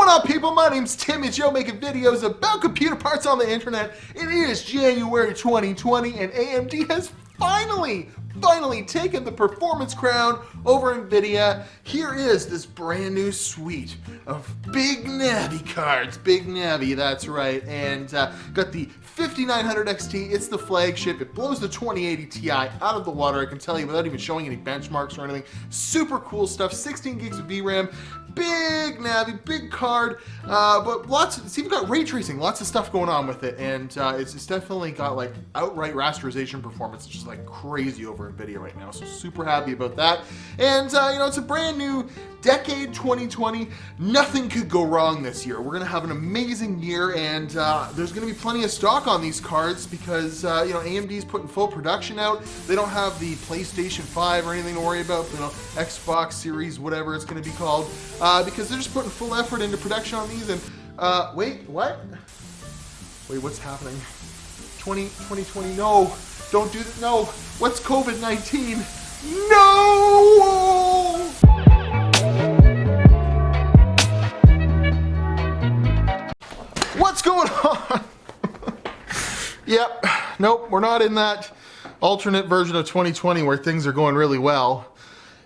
going on, people? My name's Timmy, Joe, making videos about computer parts on the internet. It is January 2020 and AMD has finally taken the performance crown over Nvidia. Here is this brand new suite of big Navi cards. Big Navi, that's right. And got the 5900 XT, it's the flagship. It blows the 2080 Ti out of the water, I can tell you, without even showing any benchmarks or anything. Super cool stuff, 16 gigs of VRAM. Big Navi, big card, but it's even got ray tracing, lots of stuff going on with it, and it's definitely got like outright rasterization performance. It's just like crazy over Nvidia right now, so super happy about that. And you know, it's a brand new decade, 2020. Nothing could go wrong this year. We're gonna have an amazing year, and there's gonna be plenty of stock on these cards because you know, AMD's putting full production out. They don't have the PlayStation 5 or anything to worry about, you know, Xbox Series, whatever it's gonna be called. Because they're just putting full effort into production on these, and wait, what? Wait, what's happening? 2020, no, don't do that, no. What's COVID-19? No! What's going on? Yep, nope, we're not in that alternate version of 2020 where things are going really well,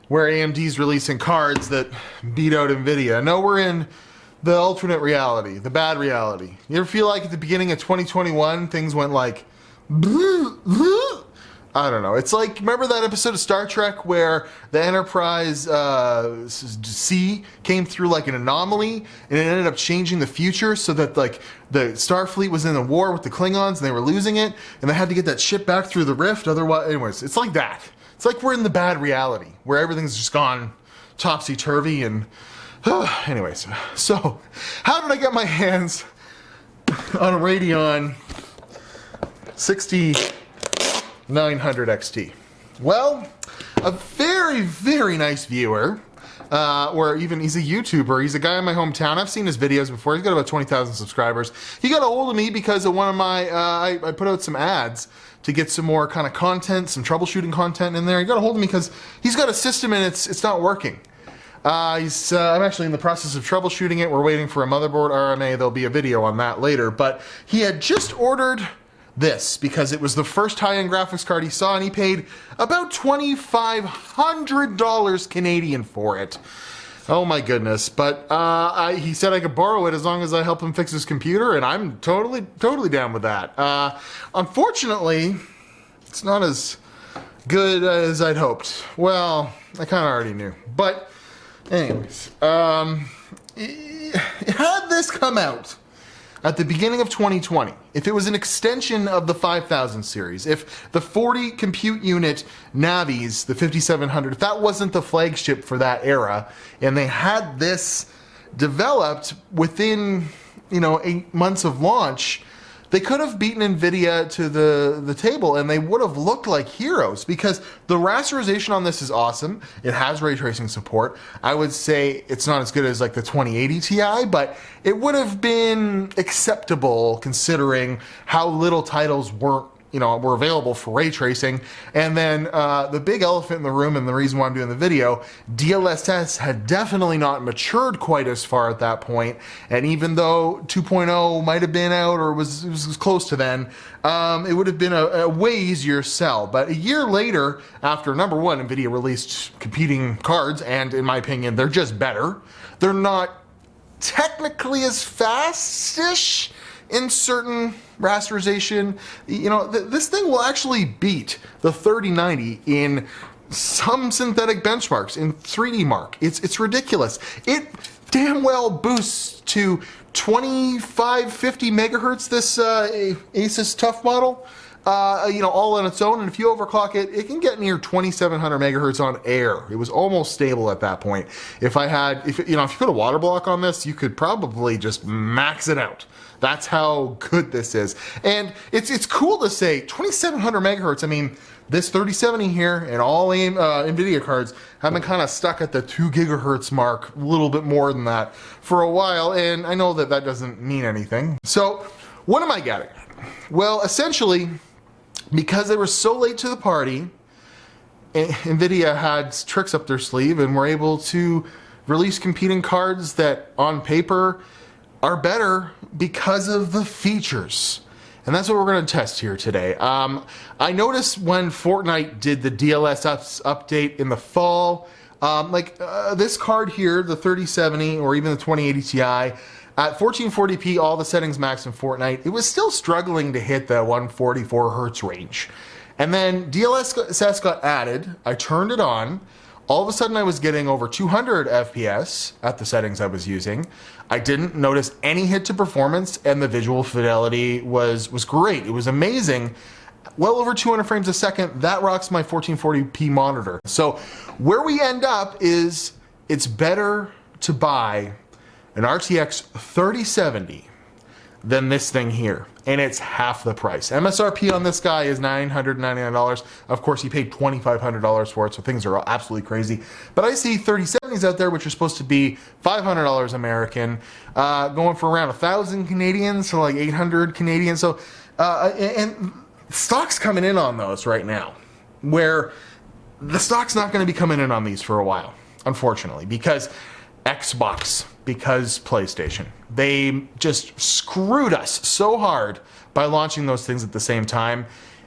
where AMD's releasing cards that beat out Nvidia. No, we're in the alternate reality, the bad reality. You ever feel like at the beginning of 2021, things went like, I don't know. It's like, remember that episode of Star Trek where the Enterprise C came through like an anomaly and it ended up changing the future so that like the Starfleet was in a war with the Klingons and they were losing it and they had to get that ship back through the rift. Otherwise, anyways, it's like that. It's like we're in the bad reality where everything's just gone topsy-turvy and anyways. So how did I get my hands on a Radeon 6900 XT? Well, a very nice viewer, or even he's a YouTuber. He's a guy in my hometown. I've seen his videos before. He's got about 20,000 subscribers. He got a hold of me because of one of my, I put out some ads to get some more kind of content, some troubleshooting content in there. He got a hold of me because he's got a system and it's not working. I'm actually in the process of troubleshooting it. We're waiting for a motherboard RMA. There'll be a video on that later. But he had just ordered this because it was the first high-end graphics card he saw, and he paid about $2,500 Canadian for it. Oh my goodness, but he said I could borrow it as long as I help him fix his computer, and I'm totally down with that. Unfortunately, it's not as good as I'd hoped. Well, I kind of already knew. But anyways, had this come out at the beginning of 2020, if it was an extension of the 5000 series, if the 40 compute unit Navis, the 5700, if that wasn't the flagship for that era, and they had this developed within, you know, 8 months of launch, they could have beaten Nvidia to the table and they would have looked like heroes because the rasterization on this is awesome. It has ray tracing support. I would say it's not as good as like the 2080 Ti, but it would have been acceptable considering how little titles were available for ray tracing. And then the big elephant in the room, and the reason why I'm doing the video, Dlss had definitely not matured quite as far at that point. And even though 2.0 might have been out or was close to then, it would have been a way easier sell. But a year later, after number one, Nvidia released competing cards, and in my opinion, they're just better. They're not technically as fast-ish in certain rasterization. You know, this thing will actually beat the 3090 in some synthetic benchmarks, in 3D Mark. It's ridiculous. It damn well boosts to 2550 megahertz, this Asus Tough model. You know, all on its own, and if you overclock it, it can get near 2700 megahertz on air. It was almost stable at that point. If you put a water block on this, you could probably just max it out. That's how good this is. And it's cool to say 2700 megahertz. I mean, this 3070 here and all Nvidia cards have been kind of stuck at the 2 gigahertz mark, a little bit more than that for a while, and I know that that doesn't mean anything. So what am I getting? Well, essentially, because they were so late to the party, Nvidia had tricks up their sleeve and were able to release competing cards that on paper are better because of the features. And that's what we're going to test here today. I noticed when Fortnite did the Dlss update in the fall, this card here, the 3070 or even the 2080 Ti, at 1440p, all the settings max in Fortnite, it was still struggling to hit the 144 hertz range. And then DLSS got added, I turned it on, all of a sudden I was getting over 200 FPS at the settings I was using. I didn't notice any hit to performance, and the visual fidelity was great. It was amazing. Well over 200 frames a second, that rocks my 1440p monitor. So where we end up is it's better to buy an RTX 3070 than this thing here, and it's half the price. MSRP on this guy is $999. Of course, he paid $2,500 for it, so things are absolutely crazy. But I see 3070s out there, which are supposed to be $500 American, going for around 1,000 Canadian, so like 800 Canadian. So, and stock's coming in on those right now, where the stock's not going to be coming in on these for a while, unfortunately, because Xbox, because PlayStation, they just screwed us so hard by launching those things at the same time.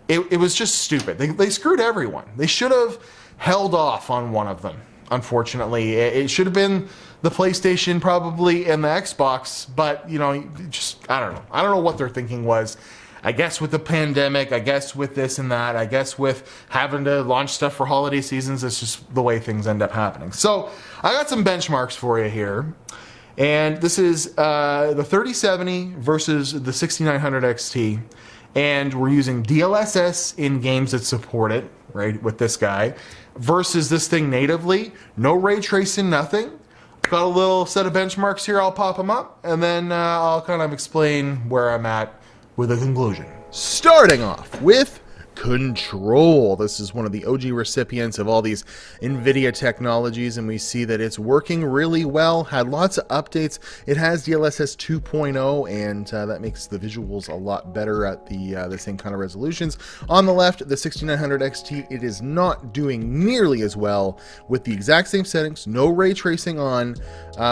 It was just stupid. They screwed everyone. They should have held off on one of them. Unfortunately, it should have been the PlayStation probably and the Xbox, but you know, just I don't know. I don't know what their thinking was. I guess with the pandemic, I guess with this and that, I guess with having to launch stuff for holiday seasons, it's just the way things end up happening. So I got some benchmarks for you here. And this is the 3070 versus the 6900 XT. And we're using DLSS in games that support it, right, with this guy, versus this thing natively. No ray tracing, nothing. Got a little set of benchmarks here, I'll pop them up, and then I'll kind of explain where I'm at with a conclusion. Starting off with Control. This is one of the OG recipients of all these Nvidia technologies, and we see that it's working really well. Had lots of updates. It has DLSS 2.0, and that makes the visuals a lot better at the same kind of resolutions. On the left, the 6900 XT, it is not doing nearly as well with the exact same settings. No ray tracing on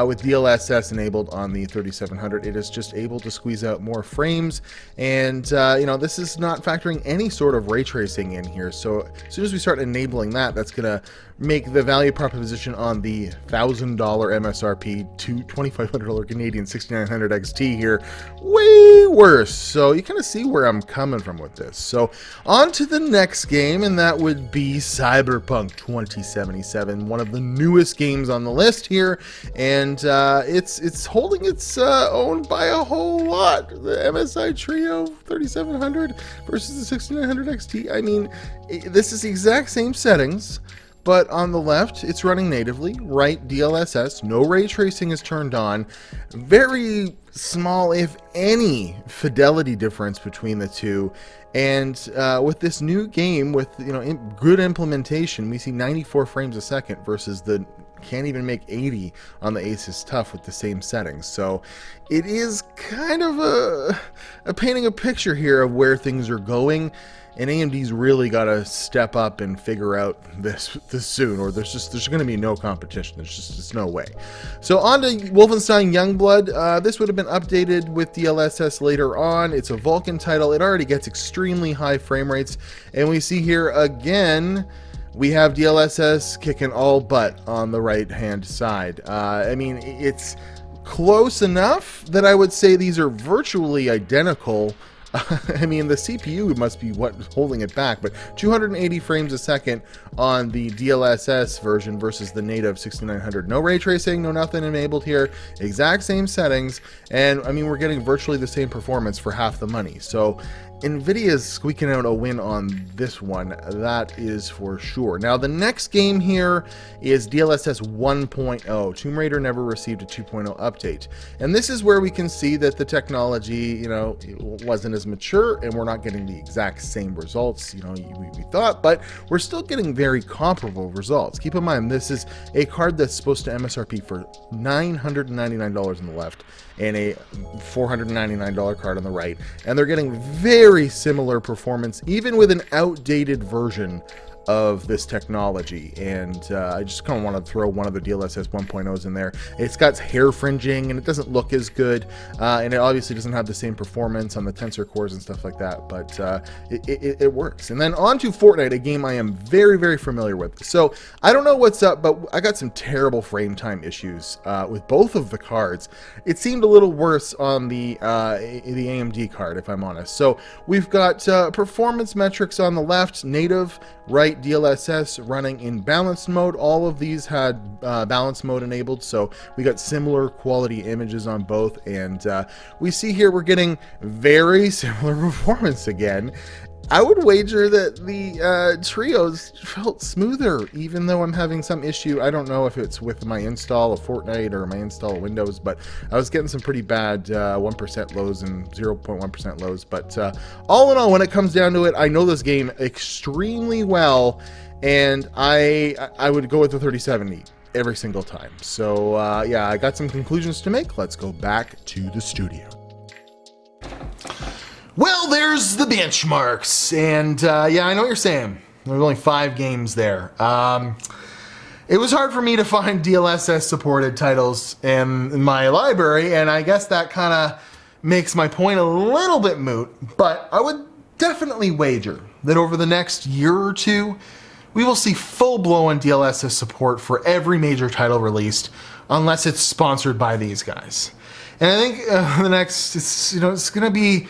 with DLSS enabled on the 3700. It is just able to squeeze out more frames, and you know, this is not factoring any sort of ray tracing in here. So as soon as we start enabling that, that's gonna make the value proposition on the $1,000 MSRP to $2,500 Canadian 6900 XT here way worse. So you kind of see where I'm coming from with this. So on to the next game, and that would be Cyberpunk 2077, one of the newest games on the list here, and it's holding its own by a whole lot. The MSI Trio 3700 versus the 6900 XT. I mean, this is the exact same settings, but on the left, it's running natively, right, DLSS, no ray tracing is turned on, very small, if any, fidelity difference between the two, and with this new game, with good implementation, we see 94 frames a second versus the can't even make 80 on the Asus TUF with the same settings. So it is kind of a painting a picture here of where things are going. And AMD's really got to step up and figure out this soon, or there's going to be no competition. There's no way. So on to Wolfenstein Youngblood. This would have been updated with DLSS later on. It's a Vulkan title. It already gets extremely high frame rates, and we see here again we have DLSS kicking all butt on the right hand side. I mean, it's close enough that I would say these are virtually identical. I mean, the CPU must be what's holding it back, but 280 frames a second on the DLSS version versus the native 6900. No ray tracing, no nothing enabled here. Exact same settings, and I mean, we're getting virtually the same performance for half the money. So Nvidia is squeaking out a win on this one, that is for sure. Now the next game here is DLSS 1.0. Tomb Raider never received a 2.0 update, and this is where we can see that the technology, wasn't as mature, and we're not getting the exact same results, we thought, but we're still getting very comparable results. Keep in mind, this is a card that's supposed to MSRP for $999 on the left and a $499 card on the right, and they're getting very similar performance, even with an outdated version of this technology, and I just kind of want to throw one of the DLSS 1.0s in there. It's got hair fringing and it doesn't look as good, and it obviously doesn't have the same performance on the tensor cores and stuff like that, but it works. And then on to Fortnite, a game I am very, very familiar with. So I don't know what's up, but I got some terrible frame time issues with both of the cards. It seemed a little worse on the AMD card, if I'm honest. So we've got performance metrics on the left, native, right, DLSS running in balanced mode. All of these had balanced mode enabled, so we got similar quality images on both, and we see here we're getting very similar performance again. I would wager that the trios felt smoother, even though I'm having some issue. I don't know if it's with my install of Fortnite or my install of Windows, but I was getting some pretty bad 1% lows and 0.1% lows. But all in all, when it comes down to it, I know this game extremely well, and I would go with the 3070 every single time. So yeah, I got some conclusions to make. Let's go back to the studio. Well, there's the benchmarks, and yeah, I know what you're saying. There's only 5 games there. It was hard for me to find DLSS supported titles in my library, and I guess that kind of makes my point a little bit moot, but I would definitely wager that over the next year or two, we will see full-blown DLSS support for every major title released, unless it's sponsored by these guys. And I think the next, it's going to be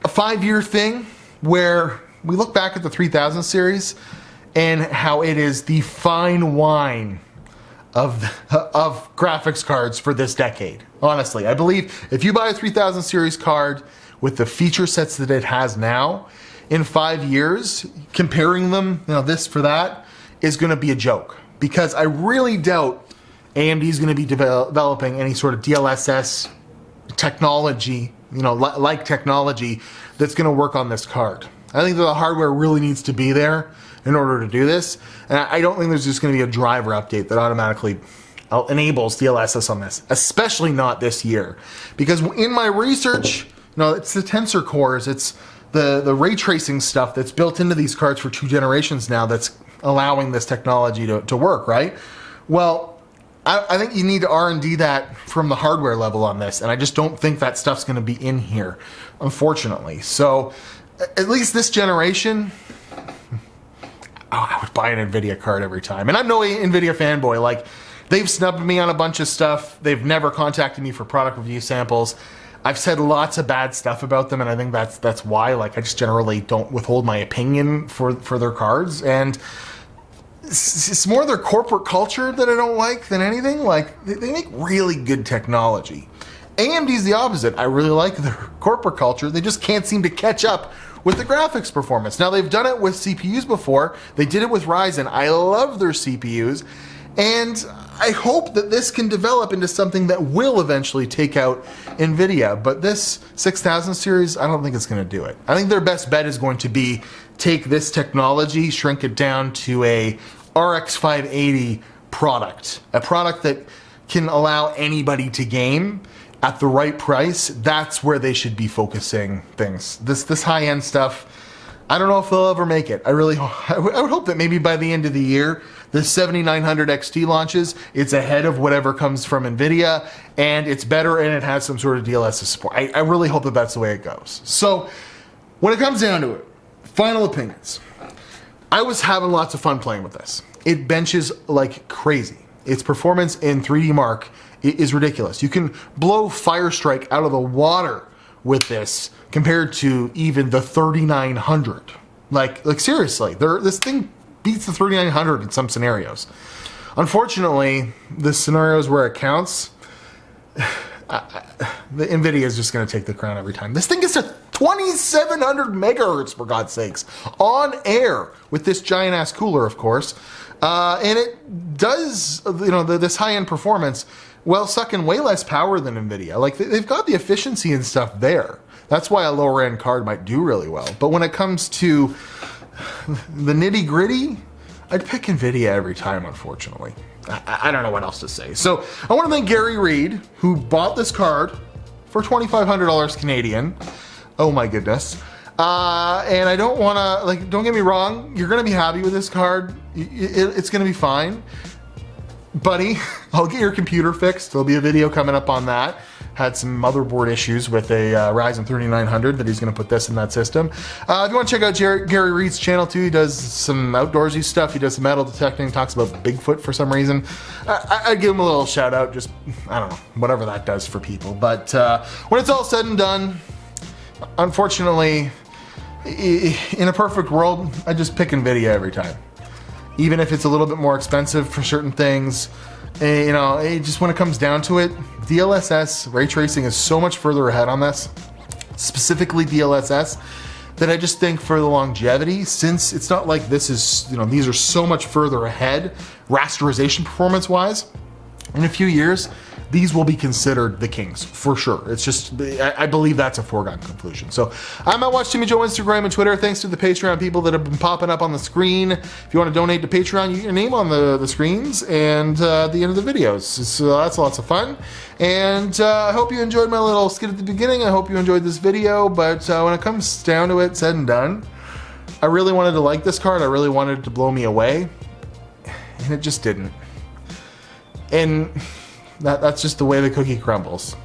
a 5-year thing where we look back at the 3000 series and how it is the fine wine of graphics cards for this decade. Honestly, I believe if you buy a 3000 series card with the feature sets that it has now, in 5 years, comparing them, this for that, is going to be a joke. Because I really doubt AMD is going to be developing any sort of DLSS technology, like technology that's going to work on this card. I think that the hardware really needs to be there in order to do this, and I don't think there's just going to be a driver update that automatically enables DLSS on this, especially not this year. Because in my research, it's the tensor cores, it's the ray tracing stuff that's built into these cards for 2 generations now that's allowing this technology to work, right? Well, I think you need to R&D that from the hardware level on this, and I just don't think that stuff's going to be in here, unfortunately. So, at least this generation, I would buy an Nvidia card every time. And I'm no Nvidia fanboy. Like, they've snubbed me on a bunch of stuff. They've never contacted me for product review samples. I've said lots of bad stuff about them, and I think that's why. Like, I just generally don't withhold my opinion for their cards, and it's more their corporate culture that I don't like than anything. Like, they make really good technology. AMD's the opposite. I really like their corporate culture. They just can't seem to catch up with the graphics performance. Now, they've done it with CPUs before. They did it with Ryzen. I love their CPUs. And I hope that this can develop into something that will eventually take out Nvidia. But this 6000 series, I don't think it's going to do it. I think their best bet is going to be take this technology, shrink it down to a RX 580 product. A product that can allow anybody to game at the right price. That's where they should be focusing things. This high-end stuff, I don't know if they'll ever make it. I would hope that maybe by the end of the year, the 7900 XT launches, it's ahead of whatever comes from Nvidia, and it's better, and it has some sort of DLSS support. I really hope that that's the way it goes. So, when it comes down to it, final opinions. I was having lots of fun playing with this. It benches like crazy. Its performance in 3D Mark is ridiculous. You can blow Firestrike out of the water with this compared to even the 3900. Like seriously, this thing beats the 3900 in some scenarios. Unfortunately, the scenarios where it counts, the Nvidia is just going to take the crown every time. This thing gets to 2700 megahertz, for God's sakes, on air with this giant ass cooler, of course, and it does, this high-end performance while sucking way less power than Nvidia. Like, they've got the efficiency and stuff there. That's why a lower-end card might do really well. But when it comes to the nitty-gritty, I'd pick Nvidia every time, unfortunately. I don't know what else to say. So I want to thank Gary Reed, who bought this card for $2,500 Canadian. Oh my goodness. And I don't want to, like, don't get me wrong, you're going to be happy with this card. It's going to be fine. Buddy, I'll get your computer fixed. There'll be a video coming up on that. Had some motherboard issues with a Ryzen 3900 that he's going to put this in that system. If you want to check out Gary Reed's channel too, he does some outdoorsy stuff. He does some metal detecting, talks about Bigfoot for some reason. I'd give him a little shout out, just, I don't know, whatever that does for people. But when it's all said and done, unfortunately, in a perfect world, I just pick Nvidia every time. Even if it's a little bit more expensive for certain things, you know, just when it comes down to it, DLSS ray tracing is so much further ahead on this, specifically DLSS, that I just think for the longevity, since it's not like this is, you know, these are so much further ahead, rasterization performance wise, in a few years, these will be considered the kings for sure. It's just, I believe that's a foregone conclusion. So I'm at Watch Timmy Joe Instagram and Twitter. Thanks to the Patreon people that have been popping up on the screen. If you want to donate to Patreon, you get your name on the screens and at the end of the videos. So that's lots of fun. And I hope you enjoyed my little skit at the beginning. I hope you enjoyed this video. But when it comes down to it, said and done, I really wanted to like this card. I really wanted it to blow me away. And it just didn't. And that's just the way the cookie crumbles.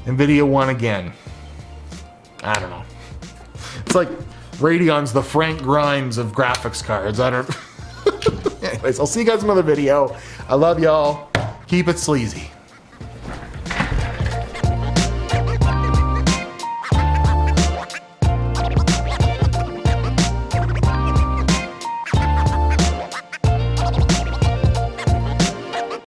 Nvidia won again. I don't know. It's like Radeon's the Frank Grimes of graphics cards. I don't... Anyways, I'll see you guys in another video. I love y'all. Keep it sleazy.